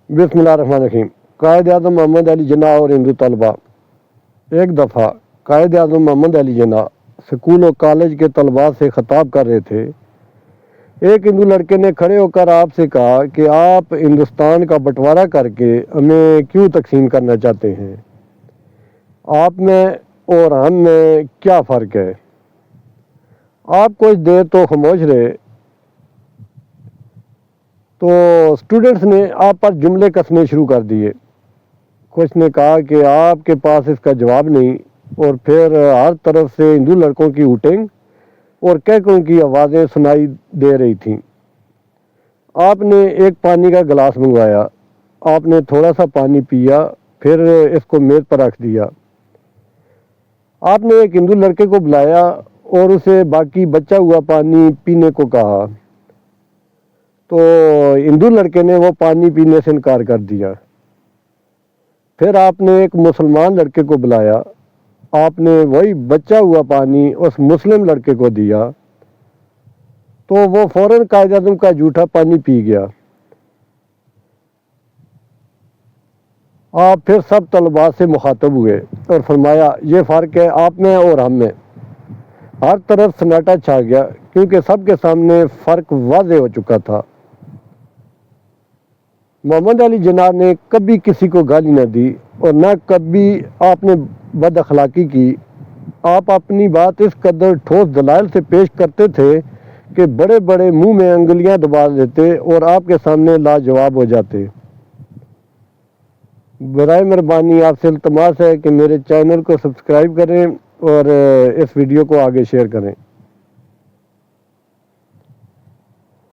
बिस्मिल्लाहिर्रहमानिर्रहीम। कायद आज़म मोहम्मद अली जिन्ना और हिंदू तलबा। एक दफ़ा कायद आज़म मोहम्मद अली जिन्ना स्कूल और कॉलेज के तलबा से ख़िताब कर रहे थे। एक हिंदू लड़के ने खड़े होकर आपसे कहा कि आप हिंदुस्तान का बंटवारा करके हमें क्यों तकसीम करना चाहते हैं? आप में और हम में क्या फ़र्क है? आप कुछ देर तो खामोश रहे, तो स्टूडेंट्स ने आप पर जुमले कसने शुरू कर दिए। कुछ ने कहा कि आपके पास इसका जवाब नहीं, और फिर हर तरफ से हिंदू लड़कों की हूटिंग और कहकों की आवाज़ें सुनाई दे रही थीं। आपने एक पानी का गिलास मंगवाया। आपने थोड़ा सा पानी पिया, फिर इसको मेज़ पर रख दिया। आपने एक हिंदू लड़के को बुलाया और उसे बाकी बचा हुआ पानी पीने को कहा, तो हिंदू लड़के ने वो पानी पीने से इनकार कर दिया। फिर आपने एक मुसलमान लड़के को बुलाया। आपने वही बचा हुआ पानी उस मुस्लिम लड़के को दिया, तो वो फौरन कायद आज़म का जूठा पानी पी गया। आप फिर सब तलबा से मुखातब हुए और फरमाया, ये फ़र्क है आप में और हम में। हर तरफ सन्नाटा छा गया, क्योंकि सबके सामने फ़र्क वाज़े हो चुका था। मोहम्मद अली जिन्ना ने कभी किसी को गाली न दी और न कभी आपने बद अखलाकी की। आप अपनी बात इस कदर ठोस दलाइल से पेश करते थे कि बड़े बड़े मुंह में अंगुलियां दबा देते और आपके सामने लाजवाब हो जाते। बराए मेहरबानी आपसे इल्तमास है कि मेरे चैनल को सब्सक्राइब करें और इस वीडियो को आगे शेयर करें।